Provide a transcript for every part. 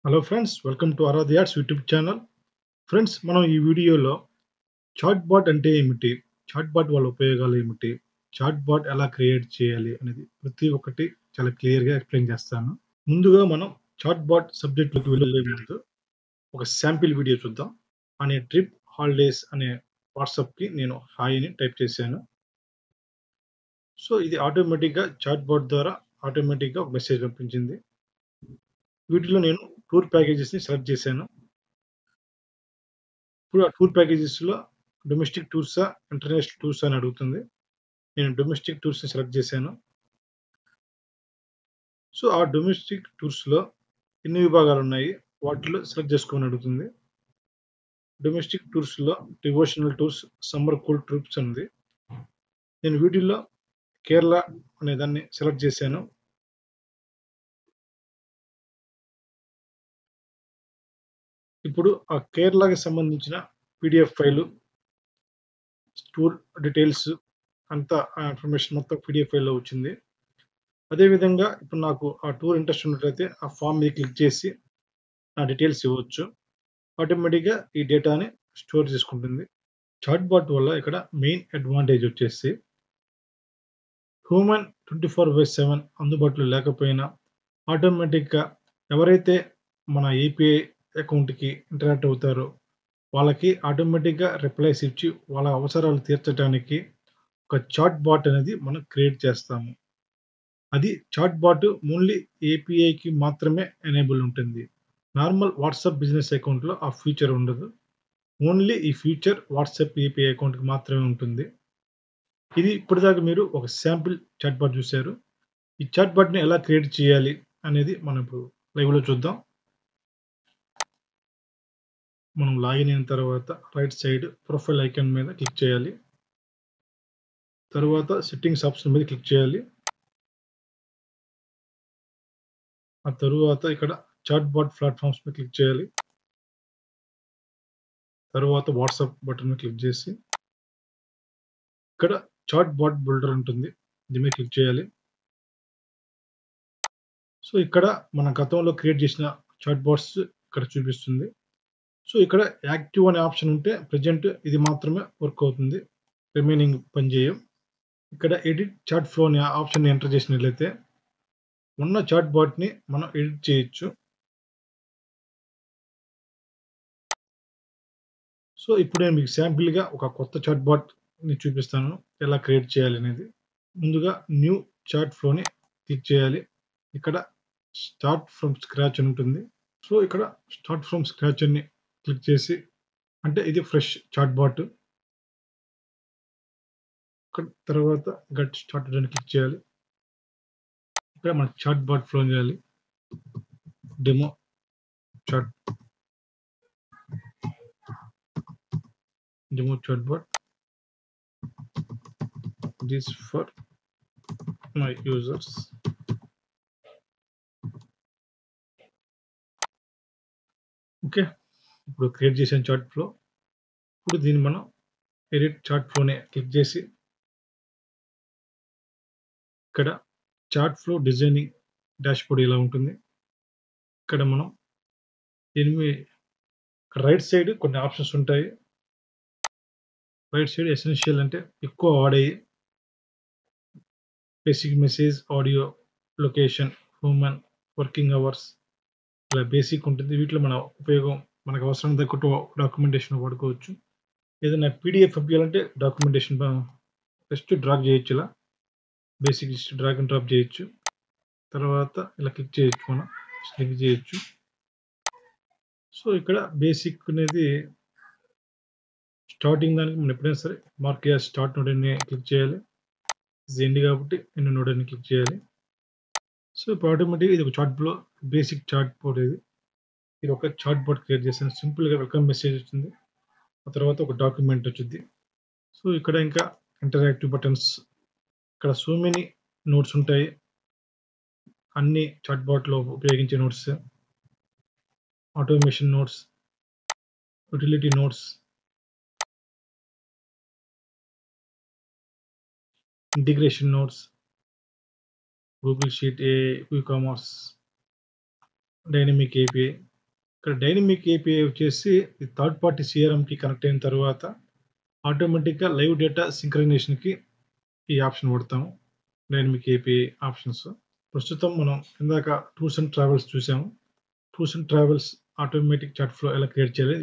Hello friends, welcome to ఆరాధ్యాట్స్ YouTube channel. Friends, మనం ఈ వీడియోలో చాట్ బాట్ అంటే ఏమిటి, చాట్ బాట్ వల్ల ఉపయోగాలు ఏమిటి, చాట్ బాట్ ఎలా క్రియేట్ చేయాలి అనేది ప్రతి ఒక్కటి చాలా క్లియర్గా ఎక్స్ప్లెయిన్ చేస్తాను. ముందుగా మనం చాట్ బాట్ సబ్జెక్ట్లోకి వెళ్ళే ముందు ఒక శాంపిల్ వీడియో చూద్దాం. అనే ట్రిప్ హాలిడేస్ అనే వాట్సాప్కి నేను హాయ్ అని టైప్ చేశాను. సో ఇది ఆటోమేటిక్గా చాట్ బాట్ ద్వారా ఆటోమేటిక్గా ఒక మెసేజ్ పంపించింది. వీటిలో నేను టూర్ ప్యాకేజెస్ని సెలెక్ట్ చేశాను. ఇప్పుడు ఆ టూర్ ప్యాకేజెస్లో డొమెస్టిక్ టూర్సా, ఇంటర్నేషనల్ టూర్సా అని అడుగుతుంది. నేను డొమెస్టిక్ టూర్స్ని సెలెక్ట్ చేశాను. సో ఆ డొమెస్టిక్ టూర్స్లో ఎన్ని విభాగాలు ఉన్నాయి వాటిలో సెలెక్ట్ చేసుకోమని అడుగుతుంది. డొమెస్టిక్ టూర్స్లో devotional tours, summer cool trips ఉంది. నేను వీటిల్లో కేరళ అనే దాన్ని సెలెక్ట్ చేశాను. ఇప్పుడు ఆ కేరళకి సంబంధించిన పీడిఎఫ్ ఫైలు, టూర్ డీటెయిల్స్ అంతా ఇన్ఫర్మేషన్ మొత్తం పీడిఎఫ్ ఫైల్లో వచ్చింది. అదేవిధంగా ఇప్పుడు నాకు ఆ టూర్ ఇంట్రెస్ట్ ఉన్నట్లయితే ఆ ఫామ్ మీద క్లిక్ చేసి నా డీటెయిల్స్ ఇవ్వచ్చు. ఆటోమేటిక్గా ఈ డేటాని స్టోర్ చేసుకుంటుంది. చాట్ బాట్ వల్ల ఇక్కడ మెయిన్ అడ్వాంటేజ్ వచ్చేసి హ్యూమన్ 24/7 అందుబాటులో లేకపోయినా ఆటోమేటిక్గా ఎవరైతే మన ఏపీఐ అకౌంట్కి ఇంటరాక్ట్ అవుతారో వాళ్ళకి ఆటోమేటిక్గా రిప్లైస్ ఇచ్చి వాళ్ళ అవసరాలు తీర్చడానికి ఒక చాట్ బాట్ అనేది మనం క్రియేట్ చేస్తాము. అది చాట్ బాట్ ఓన్లీ ఏపీఐకి మాత్రమే ఎనేబుల్ ఉంటుంది. నార్మల్ వాట్సాప్ బిజినెస్ అకౌంట్లో ఆ ఫీచర్ ఉండదు. ఓన్లీ ఈ ఫీచర్ వాట్సాప్ ఏపీఐ అకౌంట్కి మాత్రమే ఉంటుంది. ఇది ఇప్పటిదాకా మీరు ఒక శాంపిల్ చాట్ బాట్ చూశారు. ఈ చాట్ బాట్ని ఎలా క్రియేట్ చేయాలి అనేది మనం ఇప్పుడు లైవ్లో చూద్దాం. మనం లాగిన్ అయిన తర్వాత రైట్ సైడ్ ప్రొఫైల్ ఐకాన్ మీద క్లిక్ చేయాలి. తర్వాత సెట్టింగ్స్ ఆప్షన్ మీద క్లిక్ చేయాలి. ఆ తరువాత ఇక్కడ చాట్ బాట్ ప్లాట్ఫామ్స్ మీద క్లిక్ చేయాలి. తర్వాత వాట్సాప్ బటన్ మీద క్లిక్ చేసి ఇక్కడ చాట్ బాట్ బిల్డర్ ఉంటుంది, దీని మీద క్లిక్ చేయాలి. సో ఇక్కడ మన గతంలో క్రియేట్ చేసిన చాట్ బాట్స్ ఇక్కడ చూపిస్తుంది. సో ఇక్కడ యాక్టివ్ అనే ఆప్షన్ ఉంటే ప్రజెంట్ ఇది మాత్రమే వర్క్ అవుతుంది, రిమైనింగ్ పనిచేయం. ఇక్కడ ఎడిట్ చాట్ ఫ్లో అనే ఆప్షన్ ఎంటర్ చేసినట్లయితే ఉన్న చాట్ బాట్ని మనం ఎడిట్ చేయొచ్చు. సో ఇప్పుడు నేను మీకు శాంపిల్గా ఒక కొత్త చాట్ బాట్ని చూపిస్తాను ఎలా క్రియేట్ చేయాలి అనేది. ముందుగా న్యూ చాట్ ఫ్లోని క్లిక్ చేయాలి. ఇక్కడ స్టార్ట్ ఫ్రమ్ స్క్రాచ్ అని ఉంటుంది. సో ఇక్కడ స్టార్ట్ ఫ్రమ్ స్క్రాచ్ అని క్లిక్ చేసి, అంటే ఇది ఫ్రెష్ చాట్ బాట్. తర్వాత గట్ స్టార్టెడ్ అని క్లిక్ చేయాలి. ఇక్కడ మన చాట్ బాట్ ఫ్లో చేయాలి. Demo chat bot this for my users. Okay, ఇప్పుడు క్రియేట్ చేసిన చాట్ ఫ్లో. ఇప్పుడు దీన్ని మనం ఎడిట్ చాట్ ఫ్లోనే క్లిక్ చేసి ఇక్కడ చాట్ ఫ్లో డిజైనింగ్ డాష్బోర్డ్ ఇలా ఉంటుంది. ఇక్కడ మనం దీని రైట్ సైడ్ కొన్ని ఆప్షన్స్ ఉంటాయి. రైట్ సైడ్ ఎసెన్షియల్ అంటే ఎక్కువ వాడేవి, basic message, audio, location, human, working hours, ఇలా బేసిక్ ఉంటుంది. వీటిలో మన ఉపయోగం మనకు అవసరం తగ్గట్టు డాక్యుమెంటేషన్ వాడుకోవచ్చు. ఏదైనా పీడిఎఫ్ పంపించాలంటే డాక్యుమెంటేషన్ జస్ట్ డ్రాప్ చేయొచ్చు, ఇలా basic just drag and drop చేయొచ్చు. తర్వాత ఇలా క్లిక్ చేయొచ్చు, మనం క్లిక్ చేయొచ్చు. సో ఇక్కడ బేసిక్ అనేది స్టార్టింగ్ దానికి మనం ఎప్పుడైనా సరే మార్క్ యాజ్ స్టార్ట్ నోడ్ అని క్లిక్ చేయాలి. ఎండ్ కాబట్టి ఎండ్ నోడ్ అని క్లిక్ చేయాలి. సో ఇప్పుడు ఆటోమేటిక్గా ఇది ఒక chat board, basic chat board. ఇది ఒక చాట్ బోర్డ్ క్రియేట్ చేశాను. సింపుల్గా వెల్కమ్ మెసేజ్ వచ్చింది, ఆ తర్వాత ఒక డాక్యుమెంట్ వచ్చింది. సో ఇక్కడ ఇంకా ఇంటరాక్టివ్ బటన్స్, ఇక్కడ సో మెనీ నోట్స్ ఉంటాయి, అన్ని చాట్ బాట్లో ఉపయోగించే nodes, automation nodes, utility nodes, integration nodes, Google sheet, e commerce, dynamic API, ఇక్కడ డైనమిక్ ఏపీఐ వచ్చేసి థర్డ్ పార్టీ సిఆర్ఎంకి కనెక్ట్ అయిన తర్వాత ఆటోమేటిక్గా లైవ్ డేటా సింక్రనైజేషన్కి ఈ ఆప్షన్ వాడతాము. Dynamic API options. ప్రస్తుతం మనం ఇందాక టూర్స్ అండ్ ట్రావెల్స్ చూసాము. Tours and travels automatic chat flow ఎలా క్రియేట్ చేయాలి.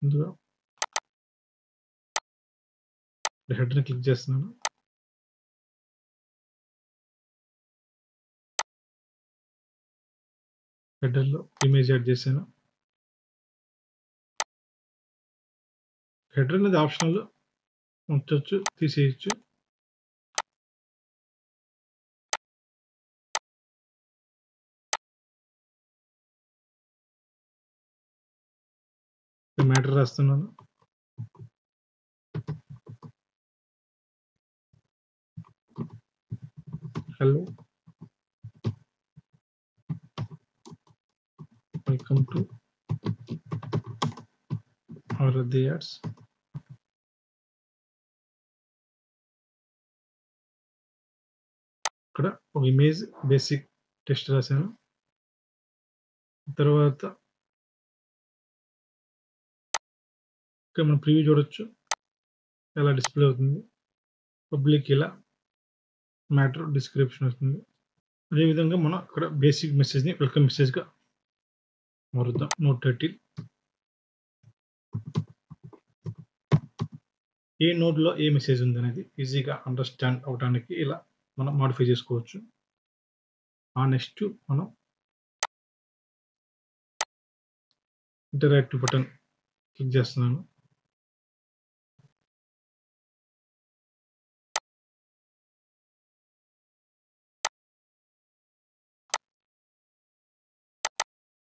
ముందుగా హెడర్ని క్లిక్ చేస్తున్నాను. హెడర్లో ఇమేజ్ యాడ్ చేశాను. హెడర్ అనేది ఆప్షనల్, ఉంచవచ్చు, తీసేయచ్చు. మ్యాటర్ రాస్తున్నాను. Hello, welcome to Aaradhya ads. ఇక్కడ ఒక ఇమేజ్ బేసిక్ టెక్స్ట్ రాశాను. తర్వాత ఇక్కడ మనం ప్రివ్యూ చూడొచ్చు ఎలా డిస్ప్లే అవుతుంది. పబ్లిక్ ఇలా మ్యాటర్ డిస్క్రిప్షన్ వస్తుంది. అదేవిధంగా మనం ఇక్కడ బేసిక్ మెసేజ్ని వెల్కమ్ మెసేజ్గా మారుద్దాం. నోట్ 13. ఏ నోడ్లో ఏ మెసేజ్ ఉంది అనేది ఈజీగా అండర్స్టాండ్ అవడానికి ఇలా మనం మాడిఫై చేసుకోవచ్చు. నెక్స్ట్ మనం ఇంటరాక్టివ్ బటన్ క్లిక్ చేస్తున్నాను.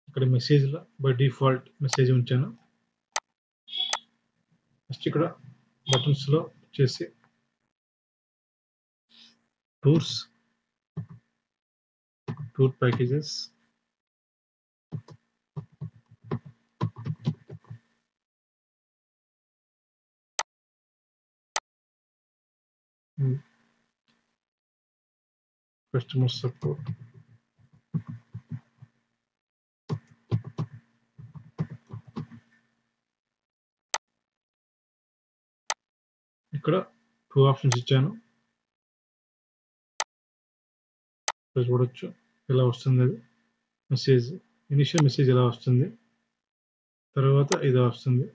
ఇక్కడ మెసేజ్లో బై డిఫాల్ట్ మెసేజ్ ఉంచాను. నెక్స్ట్ ఇక్కడ బటన్స్లో వచ్చేసి tours, tour packages, customer support, ఇక్కడ 2 ఆప్షన్స్ ఇచ్చాను. ఇక్కడ చూడొచ్చు ఎలా వస్తుంది. అది మెసేజ్ ఇనిషియల్ మెసేజ్ ఎలా వస్తుంది, తర్వాత ఇది వస్తుంది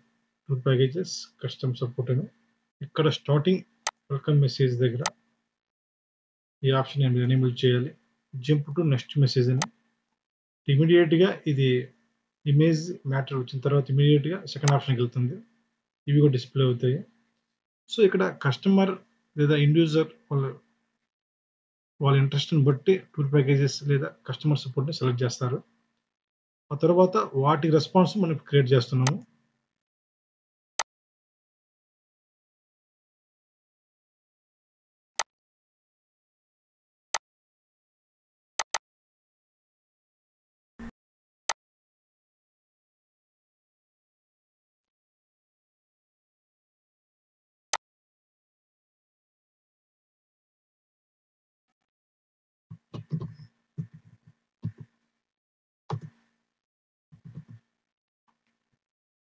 టూర్ ప్యాకేజెస్ కస్టమర్ సపోర్ట్ అని. ఇక్కడ స్టార్టింగ్ వెల్కమ్ మెసేజ్ దగ్గర ఈ ఆప్షన్ ఎనేబుల్ చేయాలి. జంప్ టు నెక్స్ట్ మెసేజ్ అని. ఇమీడియట్గా ఇది ఇమేజ్ మ్యాటర్ వచ్చిన తర్వాత ఇమీడియట్గా సెకండ్ ఆప్షన్కి వెళ్తుంది. ఇవి కూడా డిస్ప్లే అవుతాయి. సో ఇక్కడ కస్టమర్ లేదా ఇండివిజువల్ వాళ్ళ ఇంట్రెస్ట్ని బట్టి టూర్ ప్యాకేజెస్ లేదా కస్టమర్ సపోర్ట్ని సెలెక్ట్ చేస్తారు. ఆ తర్వాత వాటి రెస్పాన్స్ మనం క్రియేట్ చేస్తున్నాము.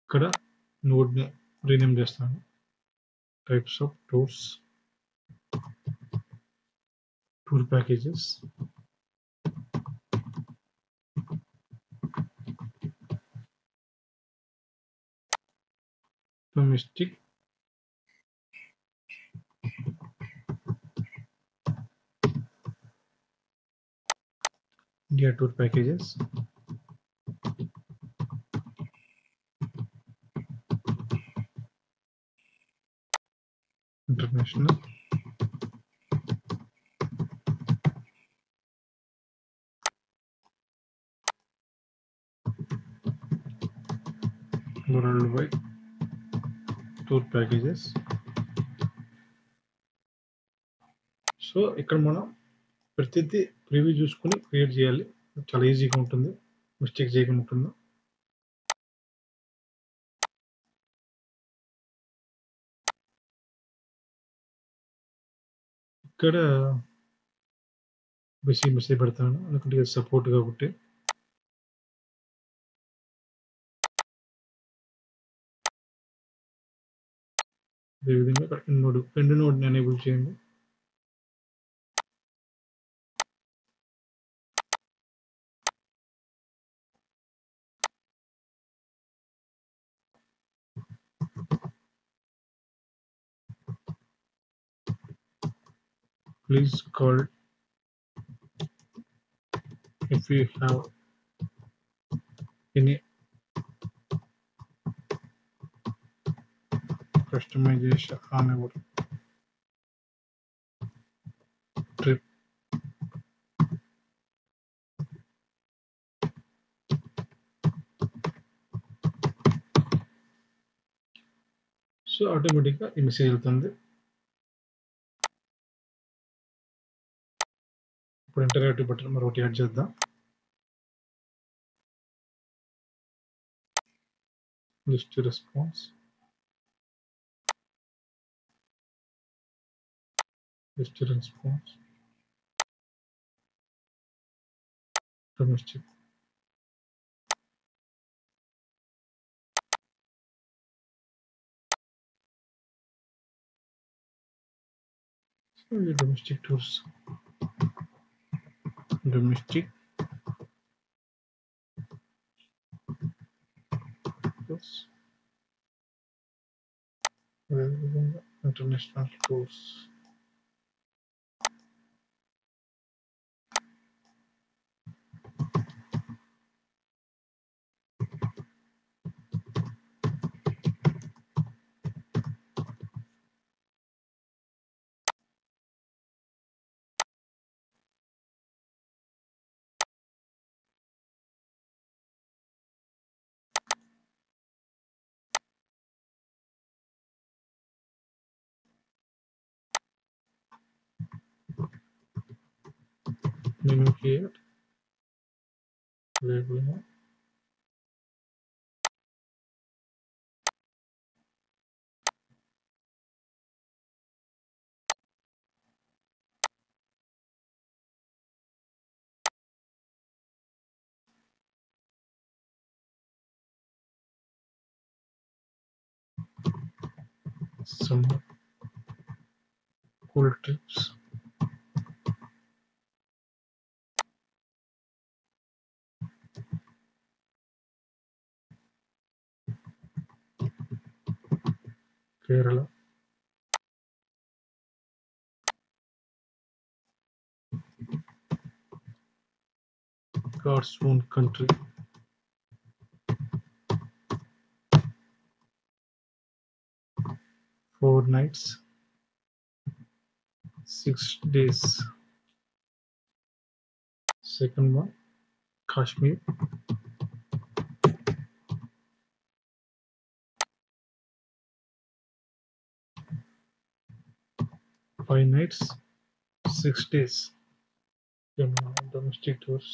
ఇక్కడ నోడ్ని రీనేమ్ చేస్తాను. Types of tours, tour packages, domestic, India tour packages, international, world wide tour packages. So ఇక్కడ మనం ప్రతిదీ ప్రివ్యూ చూసుకుని క్రియేట్ చేయాలి. చాలా ఈజీగా ఉంటుంది, మిస్టేక్ చేయకుండా ఉంటుంది. ఇక్కడ బేసిక్ మెసేజ్ పెడతాను ఎందుకంటే ఇది సపోర్ట్ కాబట్టి. అదేవిధంగా ఇక్కడ ఎండ్ నోడ్ని ఎనేబుల్ చేయండి. Please call if you have any customization on our trip. So ఆటోమేటిక్గా ఈ మెసేజ్ వెళ్తుంది. ఇప్పుడు ఇంటరాక్టివ్ బటన్ మరొకటి యాడ్ చేద్దాం. List response, domestic. సో ఇది డొమెస్టిక్ టూర్స్, డొమెస్టిక్ టూర్స్, అదేవిధంగా international tours. Menu here, label here. Some cool trips. Kerala. God's own country. Four nights, 6 days. Second one, Kashmir. Five nights, 6 days. Domestic tours,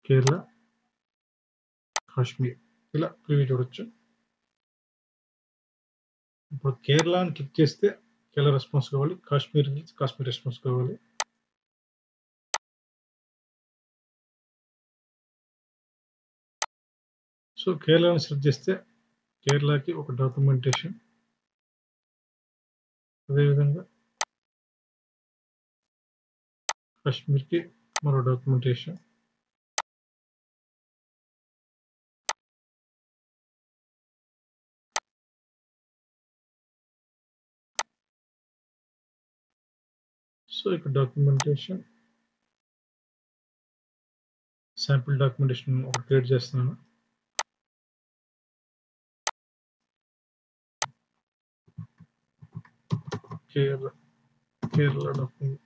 Kerala, Kashmir. ఇలా preview చూడొచ్చు. ఇప్పుడు కేరళ అని click చేస్తే Kerala response కావాలి, Kashmir response కావాలి. So కేరళని select చేస్తే కేరళకి ఒక డాక్యుమెంటేషన్, అదేవిధంగా కాశ్మీర్కి మరో డాక్యుమెంటేషన్. సో ఇక్కడ డాక్యుమెంటేషన్, శాంపిల్ డాక్యుమెంటేషన్ ఒకటి క్రియేట్ చేస్తున్నాను. Kerala document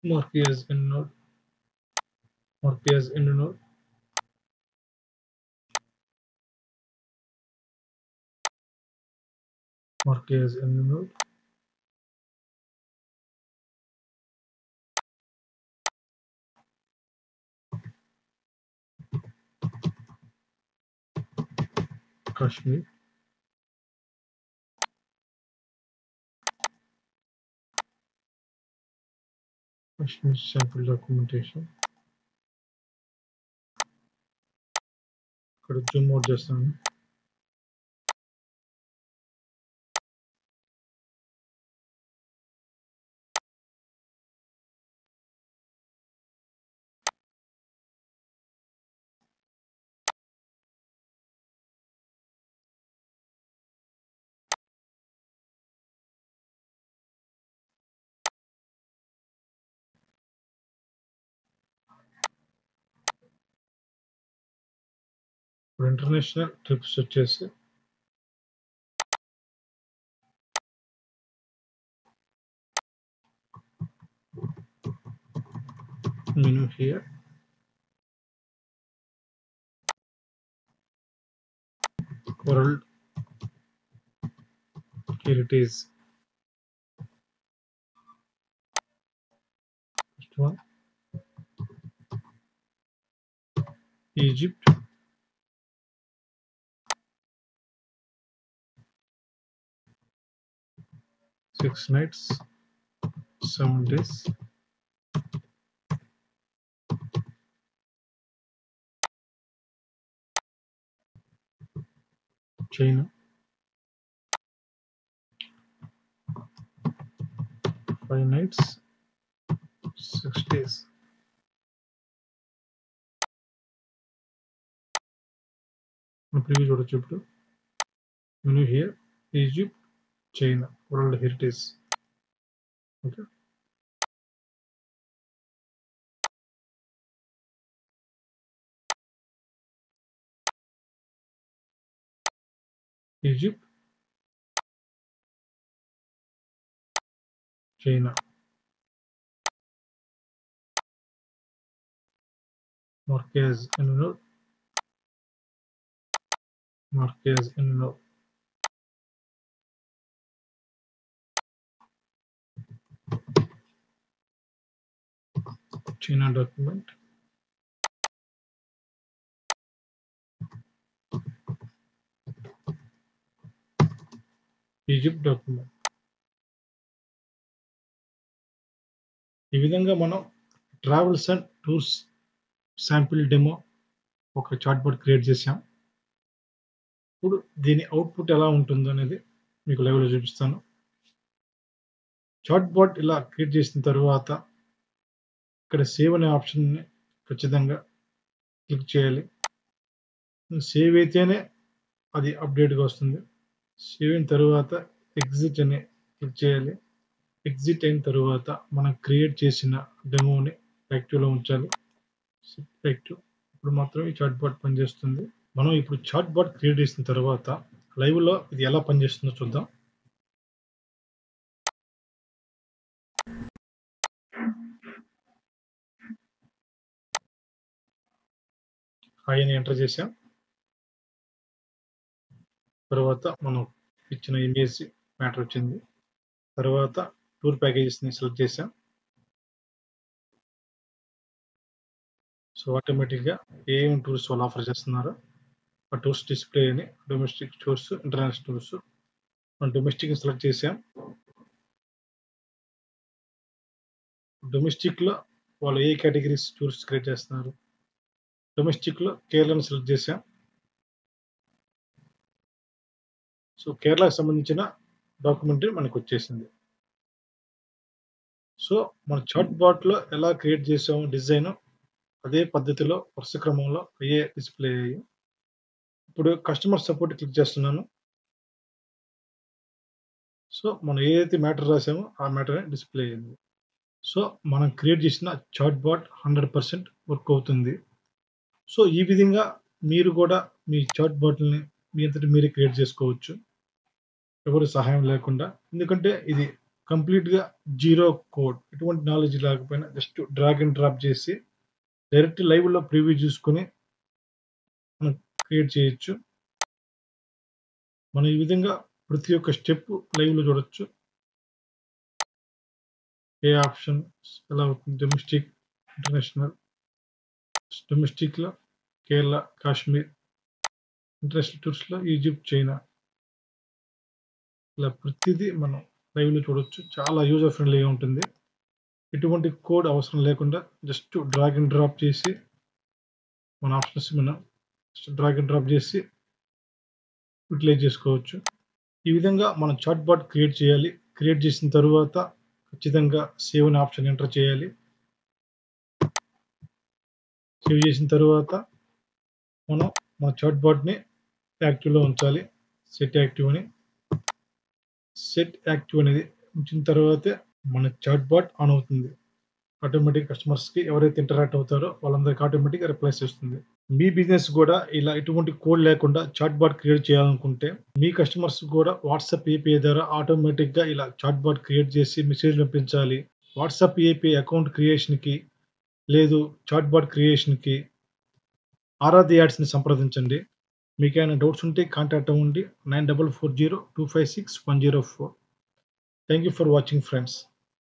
mark as end node, mark as end node. Mark as end node. Kashmir. Sample documentation ఇక్కడ జూమ్ అవుట్ చేస్తాను. ఇప్పుడు ఇంటర్నేషనల్ ట్రిప్స్ వచ్చేసి menu here, world heritage, first one Egypt, six nights 7 days, China 5 nights 6 days. Preview చూడొచ్చు. ఇప్పుడు menu here Egypt, China, world heritage. Okay, Egypt, China, మార్కేజ్ ఎన్వినోడ్, మార్కేజ్ ఎన్వినోడ్, చైనా డాక్యుమెంట్, ఈజిప్ట్ డాక్యుమెంట్. ఈ విధంగా మనం travels and tours sample demo ఒక చాట్ బోర్డ్ క్రియేట్ చేసాం. ఇప్పుడు దీని అవుట్పుట్ ఎలా ఉంటుందో అనేది మీకు లైవ్లో చూపిస్తాను. చాట్ బోర్డ్ ఇలా క్రియేట్ చేసిన తర్వాత ఇక్కడ సేవ్ అనే ఆప్షన్ని ఖచ్చితంగా క్లిక్ చేయాలి. సేవ్ అయితేనే అది అప్డేట్గా వస్తుంది. సేవ్ అయిన తర్వాత ఎగ్జిట్ అని క్లిక్ చేయాలి. ఎగ్జిట్ అయిన తర్వాత మనం క్రియేట్ చేసిన డెమోని యాక్టివ్లో ఉంచాలి. యాక్టివ్. ఇప్పుడు మాత్రం ఈ చాట్ బోర్డ్ పనిచేస్తుంది. మనం ఇప్పుడు చాట్ బోర్డ్ క్రియేట్ చేసిన తర్వాత లైవ్లో ఇది ఎలా పనిచేస్తుందో చూద్దాం. హాయ్ అని ఎంటర్ చేసాం. తర్వాత మనం ఇచ్చిన ఇమేజ్ మ్యాటర్ వచ్చింది. తర్వాత టూర్ ప్యాకేజెస్ని సెలెక్ట్ చేసాం. సో ఆటోమేటిక్గా ఏం టూర్స్ వాళ్ళు ఆఫర్ చేస్తున్నారో ఆ టూర్స్ డిస్ప్లే అని డొమెస్టిక్ టూర్స్, ఇంటర్నేషనల్ టూర్స్. మనం డొమెస్టిక్ సెలెక్ట్ చేసాం. డొమెస్టిక్లో వాళ్ళు ఏ కేటగిరీస్ టూర్స్ క్రియేట్ చేస్తున్నారు. డొమెస్టిక్లో కేరళను సెలెక్ట్ చేసాం. సో కేరళకు సంబంధించిన డాక్యుమెంటరీ మనకు వచ్చేసింది. సో మన చాట్ బాట్లో ఎలా క్రియేట్ చేసాము డిజైన్ అదే పద్ధతిలో వరుస క్రమంలో అయ్యే డిస్ప్లే అయ్యాయి. ఇప్పుడు కస్టమర్ సపోర్ట్ క్లిక్ చేస్తున్నాను. సో మనం ఏదైతే మ్యాటర్ రాసామో ఆ మ్యాటర్ డిస్ప్లే అయింది. సో మనం క్రియేట్ చేసిన చాట్ బాట్ 100% వర్క్ అవుతుంది. సో ఈ విధంగా మీరు కూడా మీ చాట్ బాట్ని మీ అంతటి మీరే క్రియేట్ చేసుకోవచ్చు, ఎవరు సహాయం లేకుండా. ఎందుకంటే ఇది కంప్లీట్గా జీరో కోడ్, ఎటువంటి నాలెడ్జ్ లేకపోయినా జస్ట్ డ్రాగ్ అండ్ డ్రాప్ చేసి డైరెక్ట్ లైవ్లో ప్రివ్యూ చూసుకొని మనం క్రియేట్ చేయొచ్చు. మనం ఈ విధంగా ప్రతి ఒక్క స్టెప్ లైవ్లో చూడొచ్చు. ఏ ఆప్షన్ ఎలా అవుతుంది, డొమెస్టిక్, ఇంటర్నేషనల్. డొమెస్టిక్లో కేరళ, కాశ్మీర్. ఇంటర్నేషనల్ టూర్స్లో ఈజిప్ట్, చైనా. ఇలా ప్రతిదీ మనం లైవ్లో చూడొచ్చు. చాలా యూజర్ ఫ్రెండ్లీగా ఉంటుంది. ఎటువంటి కోడ్ అవసరం లేకుండా జస్ట్ డ్రాగ్ అండ్ డ్రాప్ చేసి మన ఆప్షన్స్ మనం డ్రాగ్ అండ్ డ్రాప్ చేసి యూటిలైజ్ చేసుకోవచ్చు. ఈ విధంగా మనం చాట్ బాట్ క్రియేట్ చేయాలి. క్రియేట్ చేసిన తర్వాత ఖచ్చితంగా సేవ్ అనే ఆప్షన్ ఎంటర్ చేయాలి. సేవ్ చేసిన తర్వాత మనం మన చాట్ బాట్ని యాక్టివ్లో ఉంచాలి. సెట్ యాక్టివ్ అనేది ఉంచిన తర్వాతే మన చాట్ బాట్ ఆన్ అవుతుంది. ఆటోమేటిక్ కస్టమర్స్కి ఎవరైతే ఇంటరాక్ట్ అవుతారో వాళ్ళందరికీ ఆటోమేటిక్గా రిప్లైస్ చేస్తుంది. మీ బిజినెస్ కూడా ఇలా ఎటువంటి కోడ్ లేకుండా చాట్ బాట్ క్రియేట్ చేయాలనుకుంటే మీ కస్టమర్స్ కూడా వాట్సాప్ ఏపీఐ ద్వారా ఆటోమేటిక్గా ఇలా చాట్ బాట్ క్రియేట్ చేసి మెసేజ్ పంపించాలి. వాట్సాప్ ఏపీఐ అకౌంట్ క్రియేషన్కి లేదు చాట్ బాట్ క్రియేషన్కి ఆరాధ్య యాడ్స్ని సంప్రదించండి. మీకు ఏమైనా డౌట్స్ ఉంటే కాంటాక్ట్ అవ్వండి 9440256104. Thank you for watching friends.